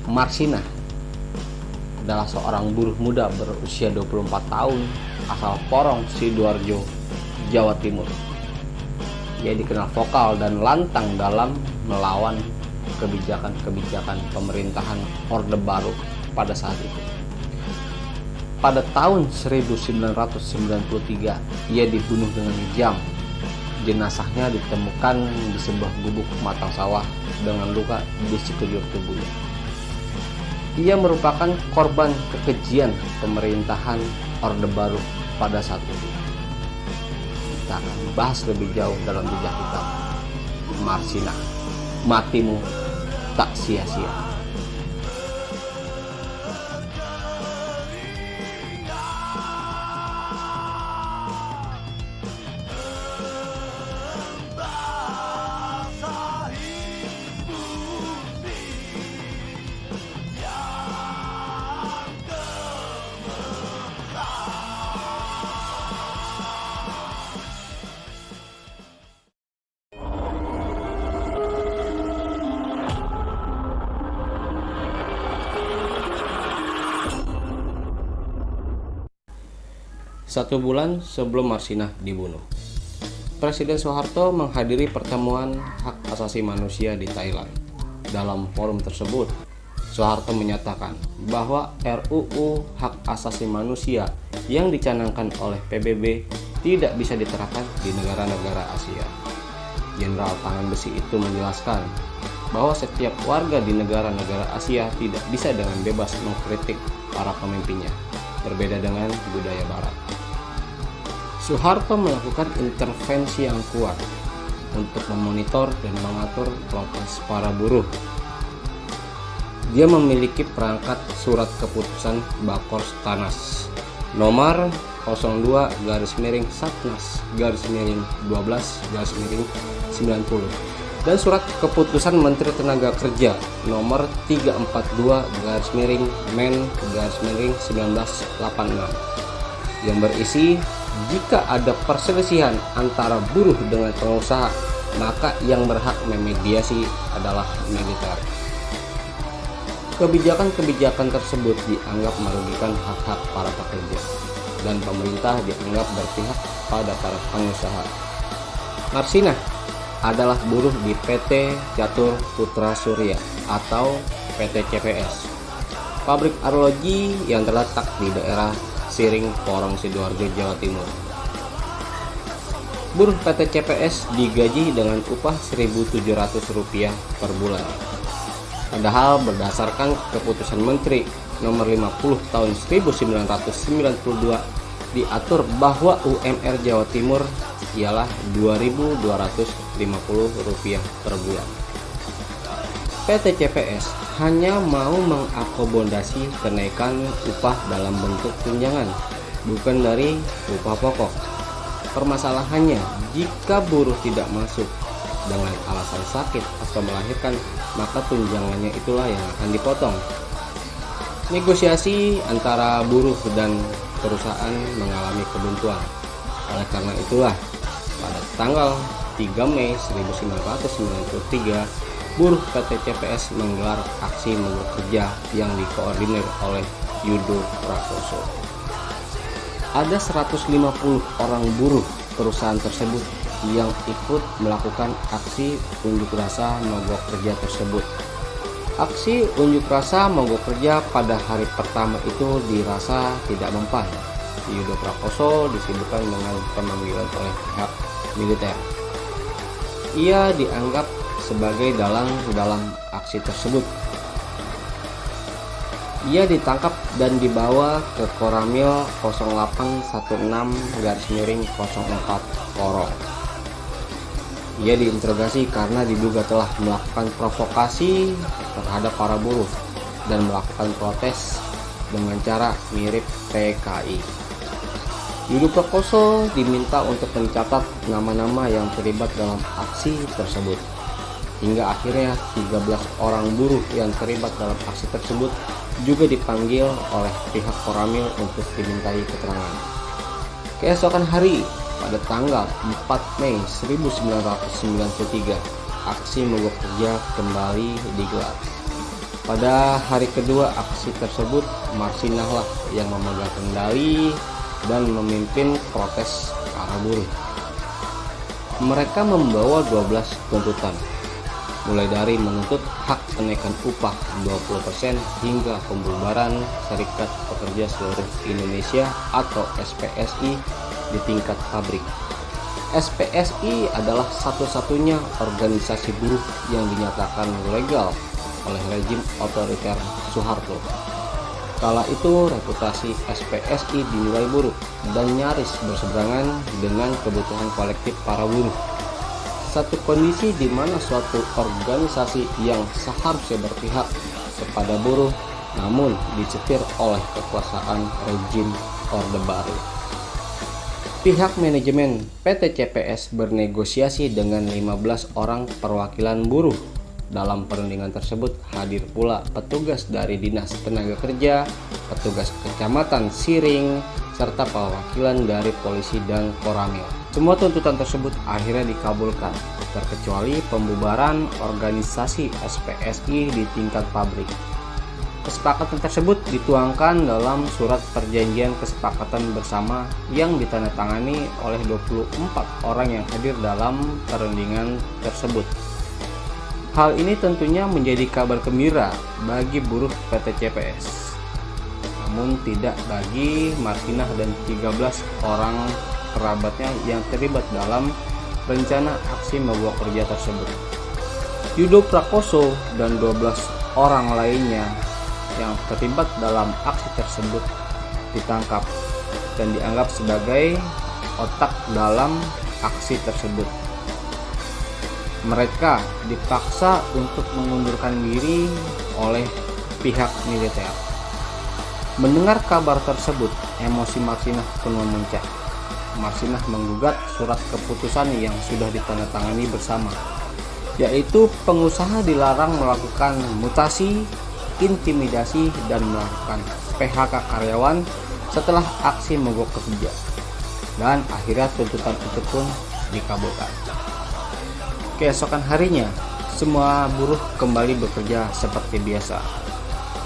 Marsina adalah seorang buruh muda berusia 24 tahun asal Porong, Sidoarjo, Jawa Timur. Ia dikenal vokal dan lantang dalam melawan kebijakan-kebijakan pemerintahan Orde Baru pada saat itu. Pada tahun 1993, ia dibunuh dengan kejam. Jenazahnya ditemukan di sebuah gubuk matang sawah dengan luka di sekujur tubuhnya. Ia merupakan korban kekejian pemerintahan Orde Baru pada saat itu. Kita akan bahas lebih jauh dalam jejak hitam Marsina. Matimu tak sia-sia. Satu bulan sebelum Marsina dibunuh, Presiden Soeharto menghadiri pertemuan hak asasi manusia di Thailand. Dalam forum tersebut, Soeharto menyatakan bahwa RUU Hak Asasi Manusia yang dicanangkan oleh PBB tidak bisa diterapkan di negara-negara Asia. Jenderal Tangan Besi itu menjelaskan bahwa setiap warga di negara-negara Asia tidak bisa dengan bebas mengkritik para pemimpinnya, berbeda dengan budaya Barat. Soeharto melakukan intervensi yang kuat untuk memonitor dan mengatur protes para buruh. Dia memiliki perangkat surat keputusan Bakorstanas nomor 02-Satnas-12-90 dan surat keputusan Menteri Tenaga Kerja nomor 342-Men-1986 yang berisi, jika ada perselisihan antara buruh dengan pengusaha, maka yang berhak memediasi adalah militer. Kebijakan-kebijakan tersebut dianggap merugikan hak-hak para pekerja, dan pemerintah dianggap berpihak pada para pengusaha. Marsina adalah buruh di PT Catur Putra Surya atau PT CPS, pabrik arloji yang terletak di daerah Siring, Porong, Sidoarjo, Jawa Timur. Buruh PT CPS digaji dengan upah Rp1.700 per bulan. Padahal berdasarkan keputusan Menteri nomor 50 tahun 1992 diatur bahwa UMR Jawa Timur ialah Rp2.250 per bulan. PT CPS hanya mau mengakomodasi kenaikan upah dalam bentuk tunjangan, bukan dari upah pokok. Permasalahannya, jika buruh tidak masuk dengan alasan sakit atau melahirkan, maka tunjangannya itulah yang akan dipotong. Negosiasi antara buruh dan perusahaan mengalami kebuntuan. Oleh karena itulah, pada tanggal 3 Mei 1993, buruh PT CPS menggelar aksi mogok kerja yang dikoordinir oleh Yudo Prakoso. Ada 150 orang buruh perusahaan tersebut yang ikut melakukan aksi unjuk rasa mogok kerja tersebut. Aksi unjuk rasa mogok kerja pada hari pertama itu dirasa tidak mempan. Yudo Prakoso disibukkan dengan pemanggilan oleh pihak militer. Ia dianggap sebagai dalang dalam aksi tersebut. Ia ditangkap dan dibawa ke Koramil 0816-04 Porong. Ia diinterogasi karena diduga telah melakukan provokasi terhadap para buruh dan melakukan protes dengan cara mirip PKI. Yudo Prakoso diminta untuk mencatat nama-nama yang terlibat dalam aksi tersebut. Hingga akhirnya 13 orang buruh yang terlibat dalam aksi tersebut juga dipanggil oleh pihak Koramil untuk dimintai keterangan. Keesokan hari, pada tanggal 4 Mei 1993, aksi mogok kerja kembali digelar. Pada hari kedua aksi tersebut, Marsinah lah yang memegang kendali dan memimpin protes para buruh. Mereka membawa 12 tuntutan, mulai dari menuntut hak kenaikan upah 20% hingga pembubaran Serikat Pekerja Seluruh Indonesia atau SPSI di tingkat pabrik. SPSI adalah satu-satunya organisasi buruh yang dinyatakan legal oleh rejim otoriter Soeharto. Kala itu reputasi SPSI dinilai buruk dan nyaris berseberangan dengan kebutuhan kolektif para buruh. Satu kondisi di mana suatu organisasi yang seharusnya berpihak kepada buruh namun dicetir oleh kekuasaan rejim Orde Baru. Pihak manajemen PT CPS bernegosiasi dengan 15 orang perwakilan buruh. Dalam perundingan tersebut hadir pula petugas dari Dinas Tenaga Kerja, petugas Kecamatan Siring, serta perwakilan dari polisi dan Koramil. Semua tuntutan tersebut akhirnya dikabulkan, terkecuali pembubaran organisasi SPSI di tingkat pabrik. Kesepakatan tersebut dituangkan dalam surat perjanjian kesepakatan bersama yang ditandatangani oleh 24 orang yang hadir dalam perundingan tersebut. Hal ini tentunya menjadi kabar gembira bagi buruh PT CPS. Namun tidak bagi Marsinah dan 13 orang kerabatnya yang terlibat dalam rencana aksi mogok kerja tersebut. Yudo Prakoso dan 12 orang lainnya yang terlibat dalam aksi tersebut ditangkap dan dianggap sebagai otak dalam aksi tersebut. Mereka dipaksa untuk mengundurkan diri oleh pihak militer. Mendengar kabar tersebut, emosi Marsinah pun memuncak. Marsinah menggugat surat keputusan yang sudah ditandatangani bersama, yaitu pengusaha dilarang melakukan mutasi, intimidasi, dan melakukan PHK karyawan setelah aksi mogok kerja. Dan akhirnya tuntutan itu pun dikabulkan. Keesokan harinya, semua buruh kembali bekerja seperti biasa.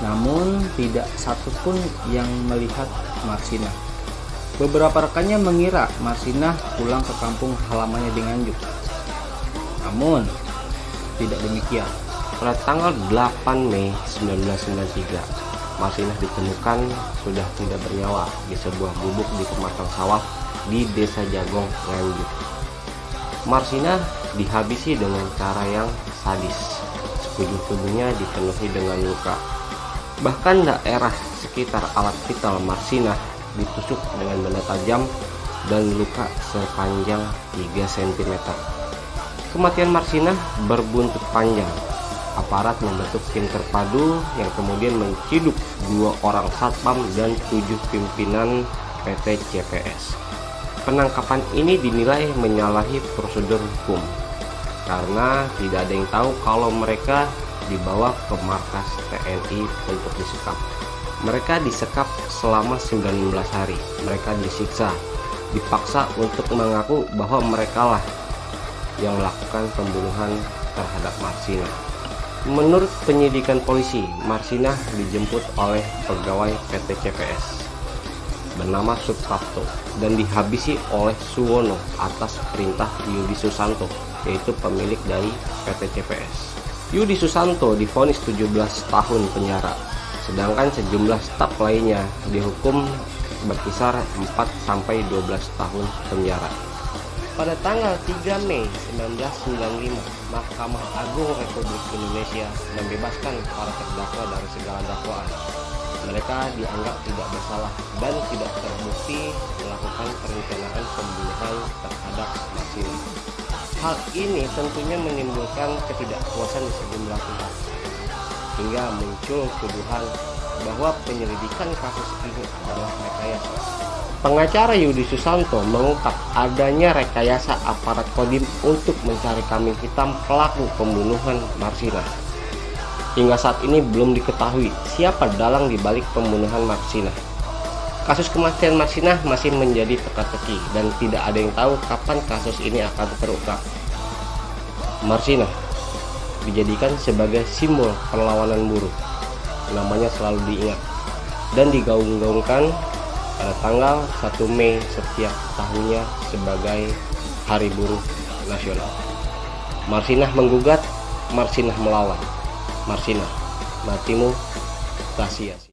Namun tidak satupun yang melihat Marsinah. Beberapa rekannya mengira Marsinah pulang ke kampung halamannya di Nganjuk. Namun tidak demikian. Pada tanggal 8 Mei 1993, Marsinah ditemukan sudah tidak bernyawa di sebuah gubuk di pematang sawah di Desa Jagong, Nganjuk. Marsinah dihabisi dengan cara yang sadis. Sekujur tubuhnya dipenuhi dengan luka. Bahkan daerah sekitar alat vital Marsinah ditusuk dengan benda tajam dan luka sepanjang 3 cm. Kematian Marsinah berbuntut panjang. Aparat membentuk tim terpadu yang kemudian menciduk 2 orang satpam dan 7 pimpinan PT CPS. Penangkapan ini dinilai menyalahi prosedur hukum karena tidak ada yang tahu kalau mereka dibawa ke markas TNI untuk disekap. Mereka disekap selama 19 hari. Mereka disiksa, dipaksa untuk mengaku bahwa merekalah yang melakukan pembunuhan terhadap Marsinah. Menurut penyidikan polisi, Marsinah dijemput oleh pegawai PT CPS bernama Suprapto dan dihabisi oleh Suwono atas perintah Yudi Susanto, yaitu pemilik dari PT CPS. Yudi Susanto divonis 17 tahun penjara, sedangkan sejumlah staf lainnya dihukum berkisar 4-12 tahun penjara. Pada tanggal 3 Mei 1995, Mahkamah Agung Republik Indonesia membebaskan para terdakwa dari segala dakwaan. Mereka dianggap tidak bersalah dan tidak terbukti melakukan perencanaan pembunuhan terhadap Marsinah. Hal ini tentunya menimbulkan ketidakpuasan di sejumlah pihak, hingga muncul tuduhan bahwa penyelidikan kasus ini adalah rekayasa. Pengacara Yudi Susanto mengungkap adanya rekayasa aparat Kodim untuk mencari kambing hitam pelaku pembunuhan Marsinah. Hingga saat ini belum diketahui siapa dalang di balik pembunuhan Marsinah. Kasus kematian Marsinah masih menjadi teka-teki dan tidak ada yang tahu kapan kasus ini akan terungkap. Marsinah dijadikan sebagai simbol perlawanan buruh. namanya selalu diingat dan digaung-gaungkan pada tanggal 1 Mei setiap tahunnya sebagai Hari Buruh Nasional. Marsinah menggugat, Marsinah melawan. Marsinah, matimu tak sia-sia.